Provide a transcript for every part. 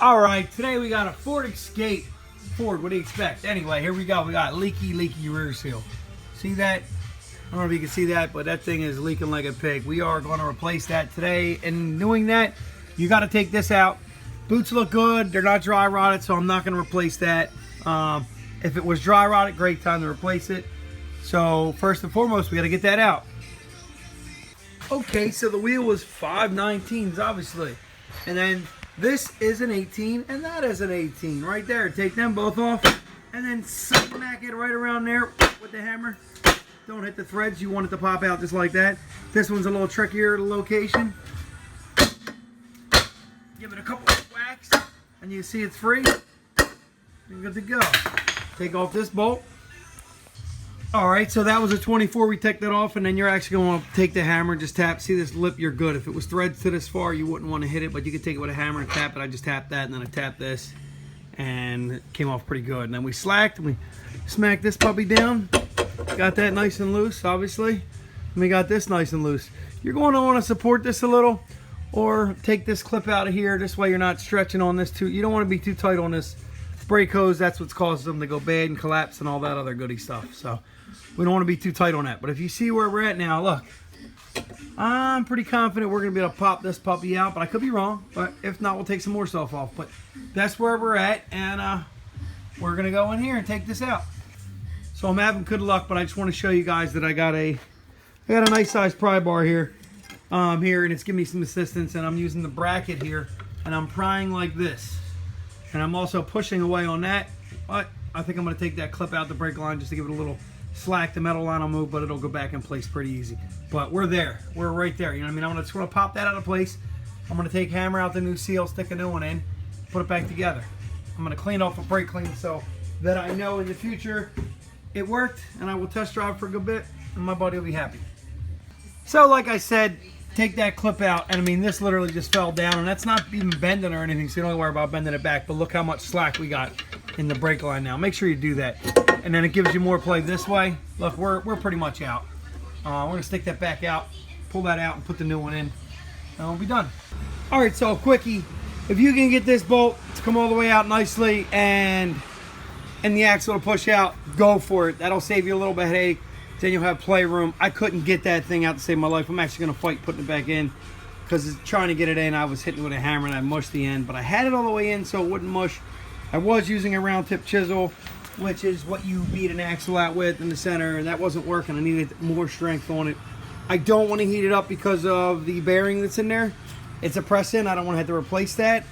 All right, today we got a Ford Escape. Ford, what do you expect? Anyway, here we go. We got leaky rear seal. See that? I don't know if you can see that, but that thing is leaking like a pig. We are going to replace that today. And doing that, you got to take this out. Boots look good. They're not dry rotted, so I'm not going to replace that. If it was dry rotted, great time to replace it. So first and foremost, we got to get that out. Okay, so the wheel was 5/19s, obviously. And then this is an 18, and that is an 18 right there. Take them both off, and then smack it right around there with the hammer. Don't hit the threads. You want it to pop out just like that. This one's a little trickier location. Give it a couple of whacks, and you see it's free. You're good to go. Take off this bolt. All right, so that was a 24. We take that off, and then you're actually going to want to take the hammer and just tap. See this lip? You're good. If it was threads to this far, you wouldn't want to hit it, but you could take it with a hammer and tap it. I just tapped that, and then I tapped this, and it came off pretty good. And then we slacked, and we smacked this puppy down. Got that nice and loose, obviously. And we got this nice and loose. You're going to want to support this a little, or take this clip out of here. This way you're not stretching on this too. You don't want to be too tight on this brake hose. That's what's caused them to go bad and collapse and all that other goody stuff. So we don't want to be too tight on that. But if you see where we're at now, look, I'm pretty confident we're going to be able to pop this puppy out, but I could be wrong. But if not, we'll take some more stuff off. But that's where we're at, and we're going to go in here and take this out. So I'm having good luck, but I just want to show you guys that I got a nice size pry bar here, and it's giving me some assistance, and I'm using the bracket here, and I'm prying like this. And I'm also pushing away on that, but I think I'm going to take that clip out the brake line just to give it a little slack. The metal line will move, but it'll go back in place pretty easy. But we're there. We're right there. You know what I mean? I'm just going to pop that out of place. I'm going to take hammer out the new seal, stick a new one in, put it back together. I'm going to clean off a brake clean so that I know in the future it worked, and I will test drive for a good bit, and my buddy will be happy. So like I said, take that clip out, and I mean, this literally just fell down, and that's not even bending or anything, so you don't worry about bending it back. But look how much slack we got in the brake line now. Make sure you do that, and then it gives you more play this way. Look, we're pretty much out. We're gonna stick that back out, pull that out, and put the new one in, and we'll be done. All right, so quickie, if you can get this bolt to come all the way out nicely and the axle to push out, go for it. That'll save you a little bit of headache. Then you'll have playroom. I couldn't get that thing out to save my life. I'm actually going to fight putting it back in, because trying to get it in, I was hitting it with a hammer and I mushed the end. But I had it all the way in so it wouldn't mush. I was using a round tip chisel, which is what you beat an axle out with in the center, and that wasn't working. I needed more strength on it. I don't want to heat it up because of the bearing that's in there. It's a press in. I don't want to have to replace that.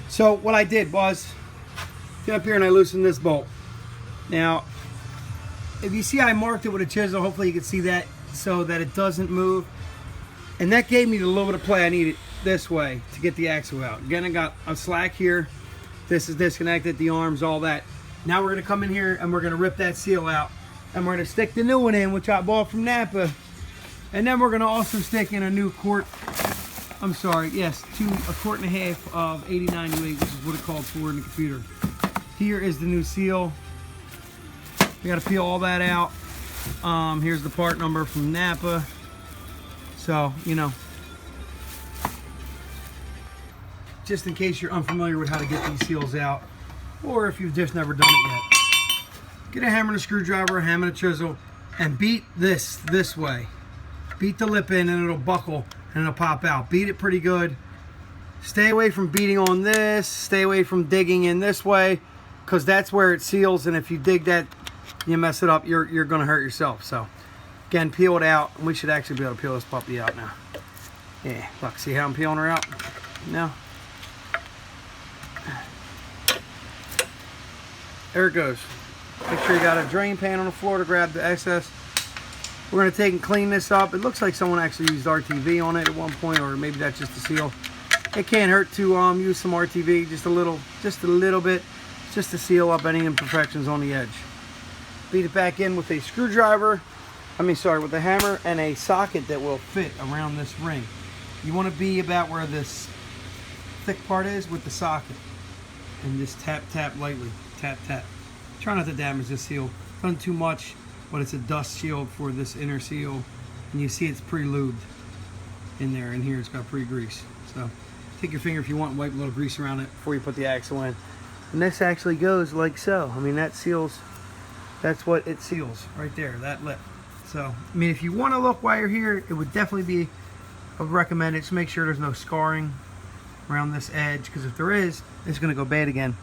So what I did was get up here and I loosened this bolt. Now, if you see I marked it with a chisel, hopefully you can see that so that it doesn't move. And that gave me the little bit of play I needed this way to get the axle out. Again, I got a slack here. This is disconnected, the arms, all that. Now we're going to come in here and we're going to rip that seal out. And we're going to stick the new one in, which I bought from Napa. And then we're going to also stick in a new quart. I'm sorry, yes, a quart and a half of 8098, which is what it called for in the computer. Here is the new seal. We got to peel all that out. Here's the part number from Napa. So, you know, just in case you're unfamiliar with how to get these seals out, or if you've just never done it yet, get a hammer and a screwdriver, a hammer and a chisel, and beat this way. Beat the lip in and it'll buckle and it'll pop out. Beat it pretty good. Stay away from beating on this. Stay away from digging in this way, because that's where it seals, and if you dig that, you mess it up, you're going to hurt yourself. So, again, peel it out. We should actually be able to peel this puppy out now. Yeah, look, see how I'm peeling her out? Now, there it goes. Make sure you got a drain pan on the floor to grab the excess. We're going to take and clean this up. It looks like someone actually used RTV on it at one point, or maybe that's just a seal. It can't hurt to use some RTV, just a little bit, just to seal up any imperfections on the edge. Beat it back in with a screwdriver, with a hammer and a socket that will fit around this ring. You want to be about where this thick part is with the socket. And just tap, tap lightly. Tap, tap. Try not to damage this seal. Done too much, but it's a dust shield for this inner seal. And you see it's pre-lubed in there, and here it's got pre-grease. So take your finger if you want and wipe a little grease around it before you put the axle in. And this actually goes like so. I mean, that seals, that's what it seals right there, that lip. So, I mean, if you want to look while you're here, it would definitely be, I would recommend it. Just make sure there's no scarring around this edge, because if there is, it's going to go bad again,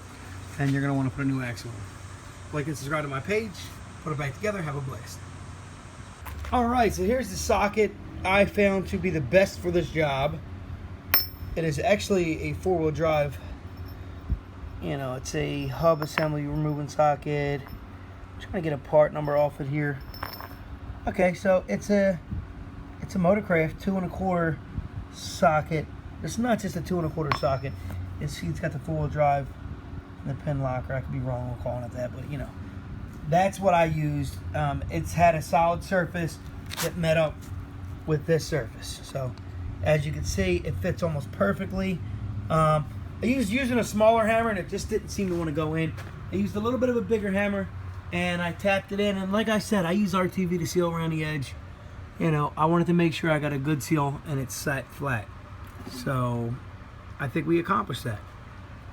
and you're going to want to put a new axle in. Like and subscribe to my page, put it back together, have a blast. Alright, so here's the socket I found to be the best for this job. It is actually a 4-wheel drive. You know, it's a hub assembly removing socket. I'm trying to get a part number off it here. Okay, so it's a Motorcraft 2 1/4 socket. It's not just a 2 1/4 socket. It's got the 4-wheel drive and the pin locker. I could be wrong on calling it that, but you know, that's what I used. It's had a solid surface that met up with this surface. So as you can see, it fits almost perfectly. I used using a smaller hammer and it just didn't seem to want to go in. I used a little bit of a bigger hammer and I tapped it in, and like I said, I use RTV to seal around the edge. You know, I wanted to make sure I got a good seal and it sat flat. So I think we accomplished that.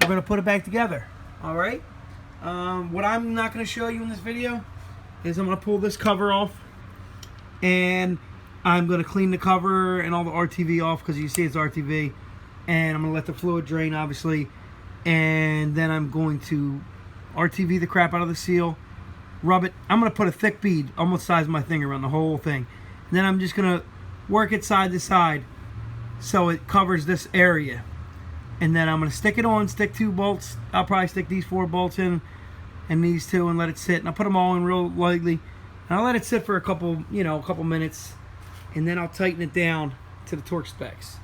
We're going to put it back together. All right. What I'm not going to show you in this video is I'm going to pull this cover off, and I'm going to clean the cover and all the RTV off, because you see it's RTV, and I'm going to let the fluid drain, obviously, and then I'm going to RTV the crap out of the seal, rub it. I'm going to put a thick bead almost the size of my finger around the whole thing, and then I'm just going to work it side to side so it covers this area. And then I'm going to stick it on, stick 2 bolts. I'll probably stick these 4 bolts in and these 2 and let it sit. And I'll put them all in real lightly. And I'll let it sit for a couple minutes. And then I'll tighten it down to the torque specs.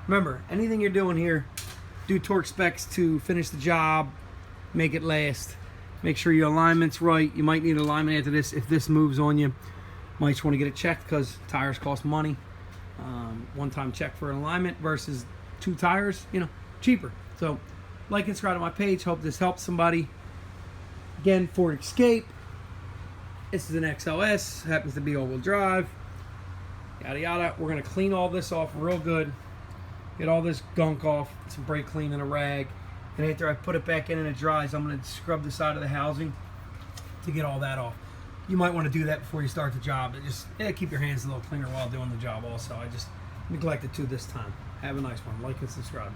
Remember, anything you're doing here, do torque specs to finish the job, make it last. Make sure your alignment's right. You might need alignment after this. If this moves on you, might just want to get it checked, because tires cost money. One-time check for an alignment versus 2 tires, you know, cheaper. So like and subscribe to my page. Hope this helps somebody. Again, Ford Escape, this is an XLS, happens to be all-wheel drive, yada yada. We're going to clean all this off real good, get all this gunk off, some brake clean and a rag, and after I put it back in and it dries, I'm going to scrub the side of the housing to get all that off. You might want to do that before you start the job. Keep your hands a little cleaner while doing the job also. I just neglected to this time. Have a nice one. Like and subscribe.